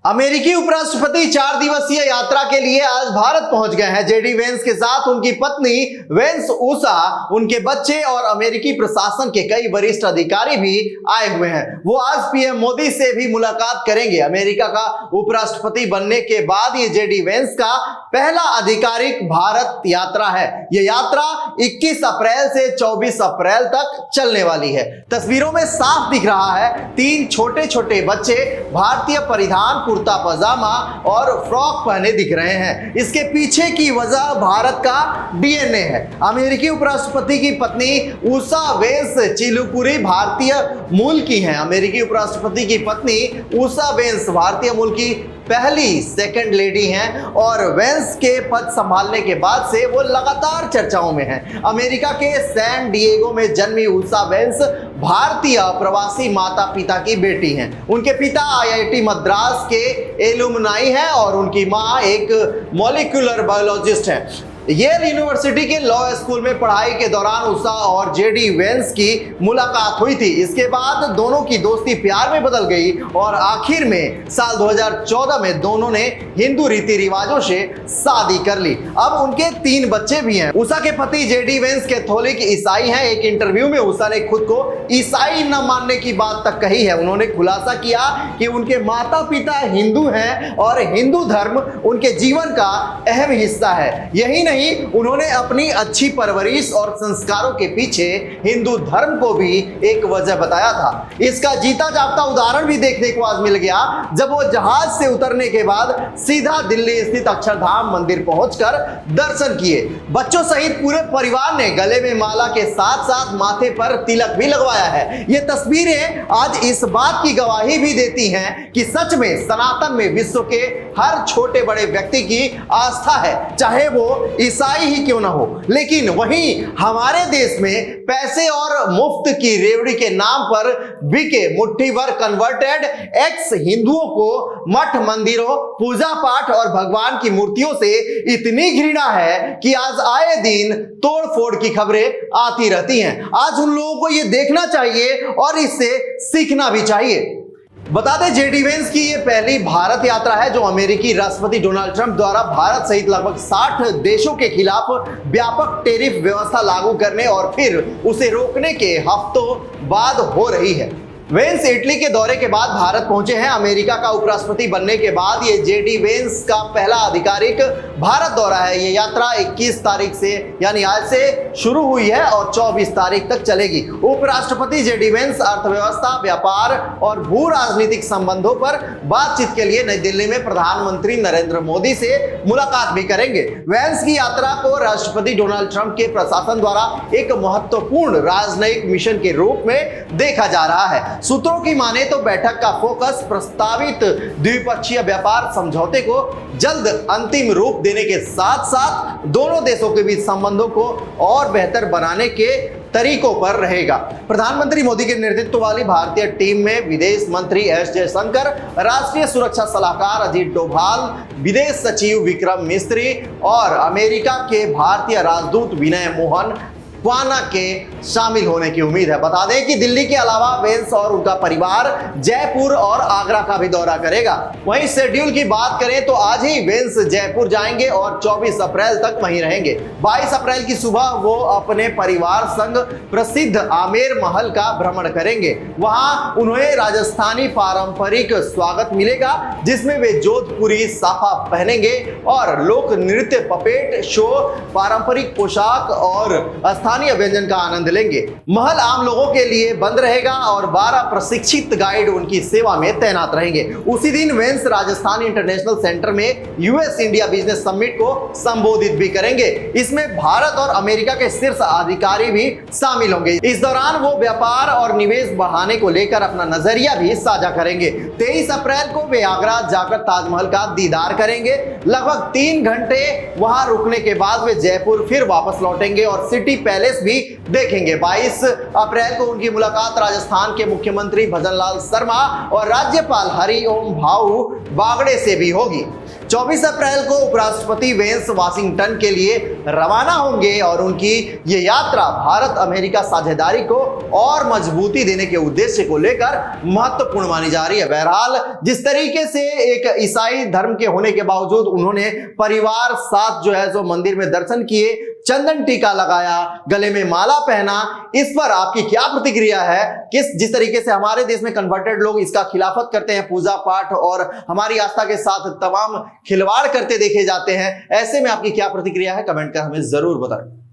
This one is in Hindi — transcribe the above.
अमेरिकी उपराष्ट्रपति 4 दिवसीय यात्रा के लिए आज भारत पहुंच गए हैं। जेडी वेंस के साथ उनकी पत्नी वेंस ऊषा, उनके बच्चे और अमेरिकी प्रशासन के कई वरिष्ठ अधिकारी भी आए हुए हैं। वो आज पीएम मोदी से भी मुलाकात करेंगे। अमेरिका का उपराष्ट्रपति बनने के बाद ये जेडी वेंस का पहला आधिकारिक भारत यात्रा है। ये यात्रा 21 अप्रैल से 24 अप्रैल तक चलने वाली है। तस्वीरों में साफ दिख रहा है 3 छोटे छोटे बच्चे भारतीय परिधान, कुर्ता पजामा और फ्रॉक पहने दिख रहे हैं। इसके पीछे की वजह भारत का डीएनए है। अमेरिकी उपराष्ट्रपति की पत्नी ऊषा वेंस चिलुपुरी भारतीय मूल की हैं। अमेरिकी उपराष्ट्रपति की पत्नी ऊषा वेंस भारतीय मूल की पहली सेकंड लेडी हैं और वेंस के पद संभालने के बाद से वो लगातार चर्चाओं में हैं। अमेरिका के सैन डिएगो में जन्मी ऊषा वेंस भारतीय प्रवासी माता पिता की बेटी हैं। उनके पिता आईआईटी मद्रास के एलुमनाई हैं और उनकी मां एक मॉलिक्यूलर बायोलॉजिस्ट हैं। येल यूनिवर्सिटी के लॉ स्कूल में पढ़ाई के दौरान ऊषा और जेडी वेंस की मुलाकात हुई थी। इसके बाद दोनों की दोस्ती प्यार में बदल गई और आखिर में साल 2014 में दोनों ने हिंदू रीति रिवाजों से शादी कर ली। अब उनके 3 बच्चे भी हैं। ऊषा के पति जेडी वेंस कैथोलिक ईसाई हैं। एक इंटरव्यू में ऊषा ने खुद को ईसाई न मानने की बात तक कही है। उन्होंने खुलासा किया कि उनके माता पिता हिंदू हैं और हिंदू धर्म उनके जीवन का अहम हिस्सा है। यही नहीं, उन्होंने अपनी अच्छी परवरिश और संस्कारों के पीछे हिंदू धर्म को भी एक वजह बताया था। इसका जीता जागता उदाहरण भी देखने को आज मिल गया जब वो जहाज से उतरने के बाद सीधा दिल्ली स्थित अक्षरधाम मंदिर पहुंचकर दर्शन किए। बच्चों सहित पूरे परिवार ने गले में माला के साथ साथ माथे पर तिलक भी लगवाया है। ये तस्वीरें आज इस बात की गवाही भी देती हैं कि सच में सनातन में विश्व के हर छोटे बड़े व्यक्ति की आस्था है, चाहे वो ईसाई ही क्यों ना हो। लेकिन वहीं हमारे देश में पैसे और मुफ्त की रेवड़ी के नाम पर बिके मुट्ठी भर कन्वर्टेड एक्स हिंदुओं को मठ मंदिरों, पूजा पाठ और भगवान की मूर्तियों से इतनी घृणा है कि आज आए दिन तोड़ फोड़ की खबरें आती रहती हैं। आज उन लोगों को यह देखना चाहिए और इससे सीखना भी चाहिए। बता दें, जेडी वेंस की ये पहली भारत यात्रा है जो अमेरिकी राष्ट्रपति डोनाल्ड ट्रंप द्वारा भारत सहित लगभग 60 देशों के खिलाफ व्यापक टैरिफ व्यवस्था लागू करने और फिर उसे रोकने के हफ्तों बाद हो रही है। वेंस इटली के दौरे के बाद भारत पहुंचे हैं। अमेरिका का उपराष्ट्रपति बनने के बाद ये जेडी वेंस का पहला आधिकारिक भारत दौरा है। ये यात्रा 21 तारीख से यानी आज से शुरू हुई है और 24 तारीख तक चलेगी। उपराष्ट्रपति जेडी वेंस अर्थव्यवस्था, व्यापार और भू राजनीतिक संबंधों पर बातचीत के लिए नई दिल्ली में प्रधानमंत्री नरेंद्र मोदी से मुलाकात भी करेंगे। वेंस की यात्रा को राष्ट्रपति डोनाल्ड ट्रंप के प्रशासन द्वारा एक महत्वपूर्ण राजनयिक मिशन के रूप में देखा जा रहा है। सूत्रों की माने तो बैठक का फोकस प्रस्तावित द्विपक्षीय व्यापार समझौते को जल्द अंतिम रूप देने के साथ साथ दोनों देशों के बीच संबंधों को और बेहतर बनाने के तरीकों पर रहेगा। प्रधानमंत्री मोदी के नेतृत्व वाली भारतीय टीम में विदेश मंत्री एस जयशंकर, राष्ट्रीय सुरक्षा सलाहकार अजीत डोभाल, विदेश सचिव विक्रम मिस्री और अमेरिका के भारतीय राजदूत विनय मोहन क्वाना के शामिल होने की उम्मीद है। बता दें कि दिल्ली के अलावा वेंस और उनका परिवार जयपुर और आगरा का भी दौरा करेगा। वहीं शेड्यूल की बात करें तो आज ही वेंस जयपुर जाएंगे और 24 अप्रैल तक वहीं रहेंगे। 22 अप्रैल की सुबह वो अपने परिवार संग प्रसिद्ध आमेर महल का भ्रमण करेंगे। वहां उन्हें राजस्थानी पारंपरिक स्वागत मिलेगा जिसमें वे जोधपुरी साफा पहनेंगे और लोक नृत्य, पपेट शो, पारंपरिक पोशाक और स्थानीय व्यंजन का आनंद लेंगे। महल आम लोगों के लिए बंद रहेगा और 12 प्रशिक्षित गाइड उनकी सेवा में तैनात रहेंगे। उसी दिन वेंस राजस्थान इंटरनेशनल सेंटर में यूएस इंडिया बिजनेस समिट को संबोधित भी करेंगे। इसमें भारत और अमेरिका के शीर्ष अधिकारी भी शामिल होंगे। इस दौरान वो व्यापार और निवेश बढ़ाने को लेकर अपना नजरिया भी साझा करेंगे। 23 अप्रैल को वे आगरा जाकर ताजमहल का दीदार करेंगे। लगभग 3 घंटे वहां रुकने के बाद वे जयपुर फिर वापस लौटेंगे और सिटी पैलेस भी देखेंगे। 22 अप्रैल को उनकी मुलाकात राजस्थान के मुख्यमंत्री भजनलाल शर्मा और राज्यपाल हरिओम भाऊ बागड़े से भी होगी। 24 अप्रैल को उपराष्ट्रपति वेंस वाशिंगटन के लिए रवाना होंगे और उनकी ये यात्रा भारत अमेरिका साझेदारी को और मजबूती देने के उद्देश्य को लेकर महत्वपूर्ण मानी जा रही है। बहरहाल जिस तरीके से एक ईसाई धर्म के होने के बावजूद उन्होंने परिवार साथ जो है सो मंदिर में दर्शन किए, चंदन टीका लगाया, गले में माला पहना, इस पर आपकी क्या प्रतिक्रिया है? जिस तरीके से हमारे देश में कन्वर्टेड लोग इसका खिलाफत करते हैं, पूजा पाठ और हमारी आस्था के साथ तमाम खिलवाड़ करते देखे जाते हैं, ऐसे में आपकी क्या प्रतिक्रिया है? कमेंट कर हमें जरूर बताएं।